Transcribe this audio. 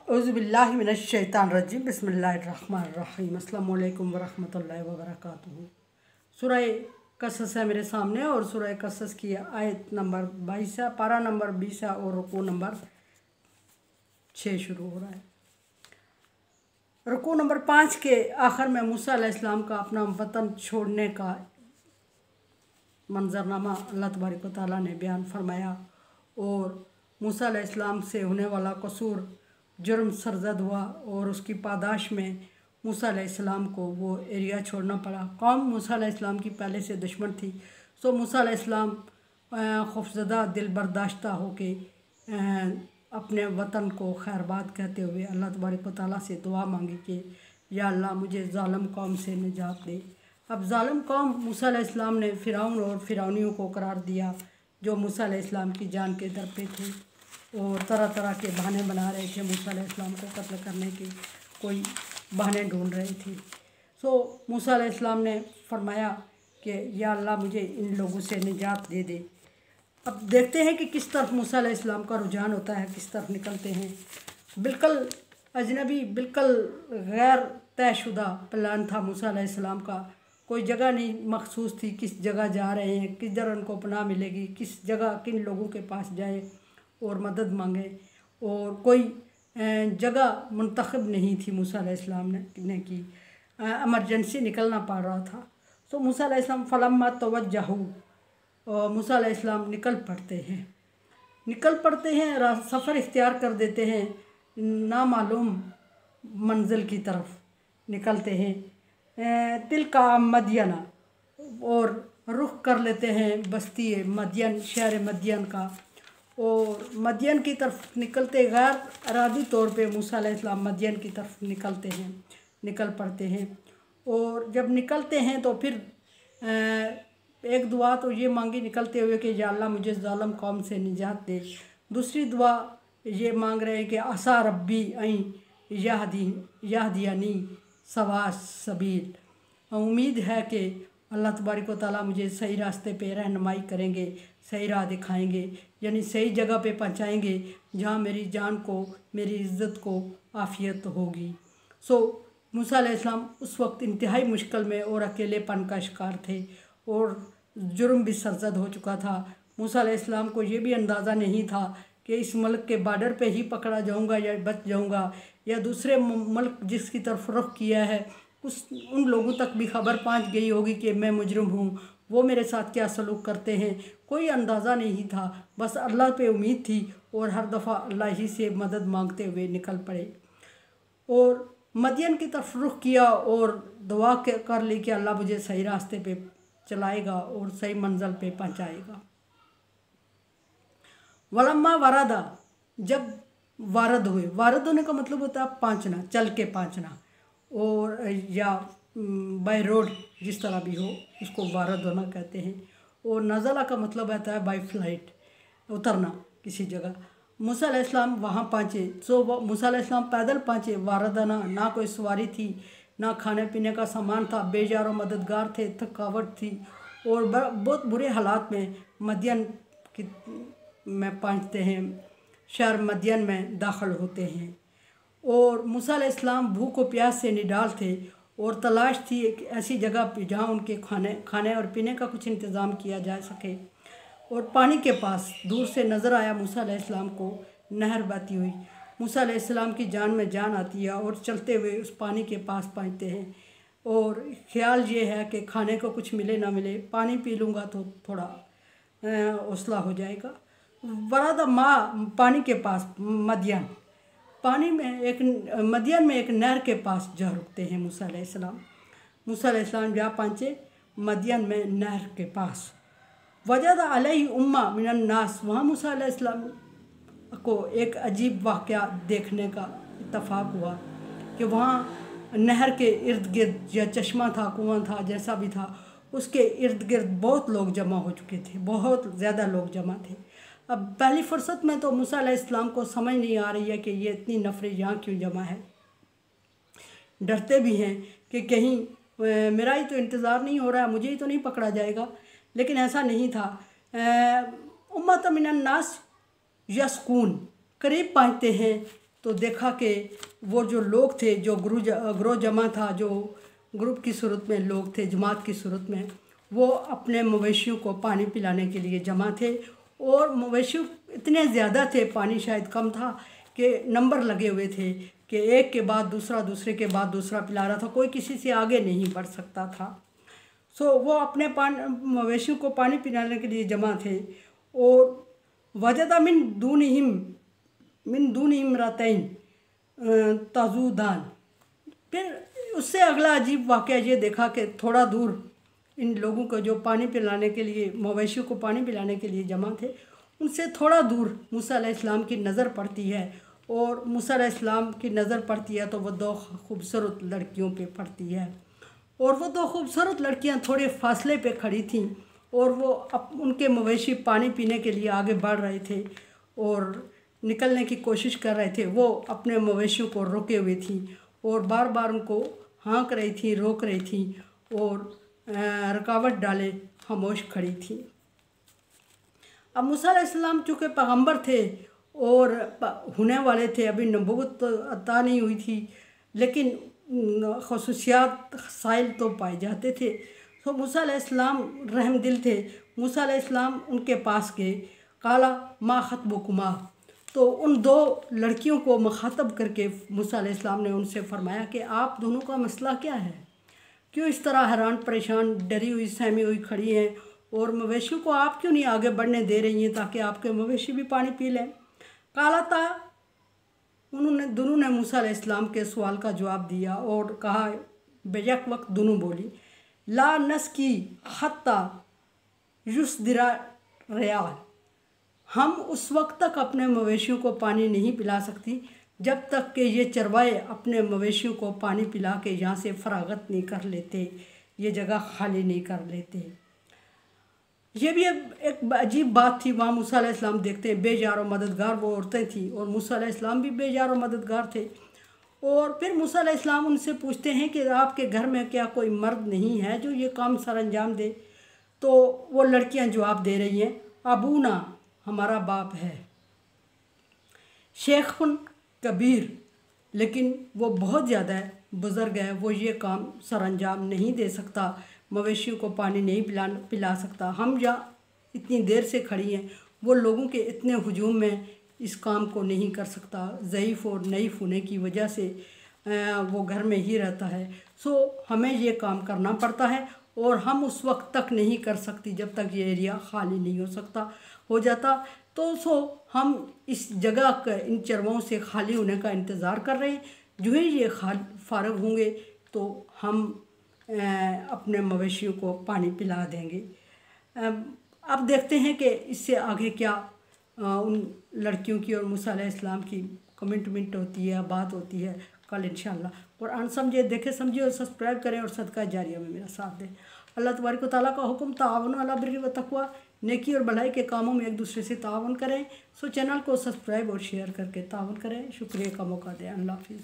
औज़ुबिल्लाहि मिनश्शैतानिर्रजीम बिस्मिल्लाहिर्रहमानिर्रहीम अस्सलामु अलैकुम वरहमतुल्लाहि वबरकातुहू। सूरह कसस है मेरे सामने और सूरह कसस की आयत नंबर 22 है, पारा नंबर 20 है और रुकू नंबर 6 शुरू हो रहा है। रुकू नंबर 5 के आखिर में मूसा अलैहिस्सलाम का अपना वतन छोड़ने का मंजरनामा अल्लाह तबारक व तआला ने बयान फरमाया और मूसा अलैहिस्सलाम से होने वाला कसूर जुर्म सरजद हुआ और उसकी पादाश में मूसा अलैहिस्सलाम को वो एरिया छोड़ना पड़ा। कौम मूसा अलैहिस्सलाम की पहले से दुश्मन थी, सो मूसा अलैहिस्सलाम खौफज़दा दिल बर्दाश्ता होके अपने वतन को खैरबाद कहते हुए अल्लाह तबारक व तआला से दुआ मांगी कि या अल्लाह मुझे ज़ालिम कौम से निजात दे। अब ज़ालिम कौम मूसा अलैहिस्सलाम ने फ़िरौन और फ़िरौनियों को करार दिया जो मूसा अलैहिस्सलाम की जान के दर पे थे और तरह तरह के बहाने बना रहे थे, मूसा अलैहिस्सलाम को कत्ल करने के कोई बहाने ढूंढ रहे थे। सो मूसा अलैहिस्सलाम ने फरमाया कि या अल्लाह मुझे इन लोगों से निजात दे दे। अब देखते हैं कि किस तरफ मूसा अलैहिस्सलाम का रुझान होता है, किस तरफ निकलते हैं। बिल्कुल अजनबी, बिल्कुल गैर तयशुदा प्लान था मूसा अलैहिस्सलाम का। कोई जगह नहीं मखसूस थी किस जगह जा रहे हैं, किधर उनको पनाह मिलेगी, किस जगह किन लोगों के पास जाए और मदद मांगे, और कोई जगह मुंतखब नहीं थी मूसा अलैहिस्सलाम ने की। एमरजेंसी निकलना पड़ रहा था। सो मूसा अलैहिस्सलाम फलम्मा तवज्जहू, और मूसा अलैहिस्सलाम निकल पड़ते हैं, सफ़र इख्तियार कर देते हैं, नामालूम मंजिल की तरफ निकलते हैं। तिलका मदियना, और रुख कर लेते हैं बस्ती मदियन, शहर मदियन का, और मदियन की तरफ निकलते गैर इरादी तौर पे मूसा अलैहिस्सलाम मदियन की तरफ निकल पड़ते हैं। और जब निकलते हैं तो फिर एक दुआ तो ये मांगी निकलते हुए कि या अल्लाह मुझे ज़ालिम कौम से निजात दे। दूसरी दुआ ये मांग रहे हैं कि आसा रब्बी याहदियानी सवा सबील, उम्मीद है कि अल्लाह तबारक व तआला मुझे सही रास्ते पे रहनुमाई करेंगे, सही राह दिखाएंगे, यानी सही जगह पे पहुंचाएंगे जहाँ मेरी जान को, मेरी इज़्ज़त को आफ़ियत होगी। सो मूसा अलैहिस्सलाम उस वक्त इंतहाई मुश्किल में और अकेलेपन का शिकार थे और जुर्म भी सरजद हो चुका था। मूसा अलैहिस्सलाम को ये भी अंदाज़ा नहीं था कि इस मुल्क के बॉर्डर पे ही पकड़ा जाऊंगा या बच जाऊंगा, या दूसरे मुल्क जिसकी तरफ रुख किया है उन लोगों तक भी खबर पहुंच गई होगी कि मैं मुजरिम हूँ, वो मेरे साथ क्या सलूक करते हैं। कोई अंदाज़ा नहीं था, बस अल्लाह पे उम्मीद थी और हर दफ़ा अल्लाह ही से मदद मांगते हुए निकल पड़े और मदियन की तरफ रुख किया और दुआ कर ली कि अल्लाह मुझे सही रास्ते पे चलाएगा और सही मंजिल पे पहुंचाएगा। वलम्मा वरादा, जब वारद हुए, वारद होने का मतलब होता है पहुँचना, चल के पहुँचना, और या बाय रोड जिस तरह भी हो उसको वारद होना कहते हैं। और नज़ला का मतलब आता है बाय फ्लाइट, उतरना किसी जगह। मूसा अलैहिस्सलाम वहाँ पहुँचे, सो मूसा अलैहिस्सलाम पैदल पहुँचे। वारदाना, ना कोई सवारी थी, ना खाने पीने का सामान था, बेजारो मददगार थे, थकावट थी और बहुत बुरे हालात में मदियन में पहुँचते हैं, शहर मदियन में दाखिल होते हैं। और मूसा अलैहिस्सलाम भूख और प्यास से निडाल थे और तलाश थी एक ऐसी जगह पे जहाँ उनके खाने और पीने का कुछ इंतज़ाम किया जा सके। और पानी के पास दूर से नज़र आया मूसा अलैहिस्सलाम को नहर बहती हुई। मूसा अलैहिस्सलाम की जान में जान आती है और चलते हुए उस पानी के पास पहुँचते हैं और ख्याल ये है कि खाने को कुछ मिले ना मिले, पानी पी लूँगा तो थोड़ा हौसला हो जाएगा। वरादा माँ, पानी के पास मदियन, मदियन में एक नहर के पास जा रुकते हैं मूसा अलैहिस्सलाम जा पहुँचे मदियन में नहर के पास। वजद अलैहि उम्मा मिनन नास, वहाँ मूसा अलैहिस्सलाम को एक अजीब वाक़या देखने का इत्तफाक हुआ कि वहाँ नहर के इर्द गिर्द या चश्मा था, कुआं था, जैसा भी था, उसके इर्द गिर्द बहुत लोग जमा हो चुके थे, बहुत ज़्यादा लोग जमा थे। अब पहली फुर्सत में तो मूसा अलैहिस्सलाम को समझ नहीं आ रही है कि ये इतनी नफरी यहाँ क्यों जमा है। डरते भी हैं कि कहीं मेरा ही तो इंतज़ार नहीं हो रहा है, मुझे ही तो नहीं पकड़ा जाएगा, लेकिन ऐसा नहीं था। उम्मत मिनन नास यस्कून, करीब पहुँचते हैं तो देखा कि वो जो लोग थे, जो ग्रोह जमा था, जो ग्रुप की सूरत में लोग थे, जमात की सूरत में, वो अपने मवेशियों को पानी पिलाने के लिए जमा थे। और मवेशी इतने ज़्यादा थे, पानी शायद कम था, कि नंबर लगे हुए थे कि एक के बाद दूसरा, दूसरे के बाद दूसरा पिला रहा था, कोई किसी से आगे नहीं बढ़ सकता था। सो वो अपने मवेशियों को पानी पिलाने के लिए जमा थे। और वजदा मिन दूनिहिम रतैन तज़ूदान। फिर उससे अगला अजीब वाक़या ये देखा कि थोड़ा दूर इन लोगों को जो पानी पिलाने के लिए, मवेशियों को पानी पिलाने के लिए जमा थे, उनसे थोड़ा दूर मूसा अलैहिस्सलाम की नज़र पड़ती है। और मूसा अलैहिस्सलाम की नज़र पड़ती है तो वो दो खूबसूरत लड़कियों पे पड़ती है। और वो दो खूबसूरत लड़कियां थोड़े फासले पे खड़ी थीं और वो उनके मवेशी पानी पीने के लिए आगे बढ़ रहे थे और निकलने की कोशिश कर रहे थे। वो अपने मवेशियों को रोके हुए थी और बार बार उनको हाँक रही थी, रोक रही थी और रुकावट डाले खामोश खड़ी थी। अब मूसा अलैहिस्सलाम चूँकि पैगम्बर थे और होने वाले थे, अभी नबूवत तो अता नहीं हुई थी, लेकिन ख़ुसूसियात साइल तो पाए जाते थे। तो मूसा अलैहिस्सलाम रहम दिल थे। मूसा अलैहिस्सलाम उनके पास गए, काला मा खतबुकुमा। तो उन दो लड़कियों को मुखातब करके मूसा अलैहिस्सलाम ने उनसे फरमाया कि आप दोनों का मसला क्या है, क्यों इस तरह हैरान परेशान, डरी हुई, सहमी हुई खड़ी हैं, और मवेशियों को आप क्यों नहीं आगे बढ़ने दे रही हैं ताकि आपके मवेशी भी पानी पी लें। काला था, दोनों ने मूसा अलैहिस्सलाम के सवाल का जवाब दिया और कहा, बेजक वक्त दोनों बोली, ला नस्की हत्ता युस्दिरा रियाल। हम उस वक्त तक अपने मवेशियों को पानी नहीं पिला सकती जब तक कि ये चरवाए अपने मवेशियों को पानी पिला के यहाँ से फरागत नहीं कर लेते, ये जगह खाली नहीं कर लेते। ये भी एक अजीब बात थी। वहाँ मूसा अलैहिस्सलाम देखते हैं बेजार और मददगार वो औरतें थी और मूसा अलैहिस्सलाम भी बेजार और मददगार थे। और फिर मूसा अलैहिस्सलाम उनसे पूछते हैं कि आपके घर में क्या कोई मर्द नहीं है जो ये काम सर अंजाम दे। तो वो लड़कियां जवाब दे रही हैं, अबूना, हमारा बाप है, शेखुन कबीर, लेकिन वो बहुत ज़्यादा बुज़ुर्ग है, वो ये काम सर अंजाम नहीं दे सकता, मवेशियों को पानी नहीं पिला सकता। हम जहाँ इतनी देर से खड़ी हैं, वो लोगों के इतने हुजूम में इस काम को नहीं कर सकता, ज़ईफ़ और नईफ़ होने की वजह से वो घर में ही रहता है। सो हमें ये काम करना पड़ता है और हम उस वक्त तक नहीं कर सकती जब तक ये एरिया खाली नहीं हो जाता। तो सो हम इस जगह का, इन चरवाओं से खाली होने का इंतज़ार कर रहे हैं। जो ही ये फारग होंगे तो हम अपने मवेशियों को पानी पिला देंगे। अब देखते हैं कि इससे आगे क्या उन लड़कियों की और मूसा अलैहिस्सलाम की कमिटमेंट होती है, बात होती है कल इंशाअल्लाह। कुरान समझे, देखे समझे और सब्सक्राइब करें और सदका जारिया में मेरा साथ दें। अल्लाह तबारक व तआला का हुक्म, ताअवनु अला बिर्रि व तक़वा, नेकी और भलाई के कामों में एक दूसरे से ताअवुन करें। सो चैनल को सब्सक्राइब और शेयर करके ताअवुन करें। शुक्रिया का मौका दें। अल्लाह हाफ़िज़।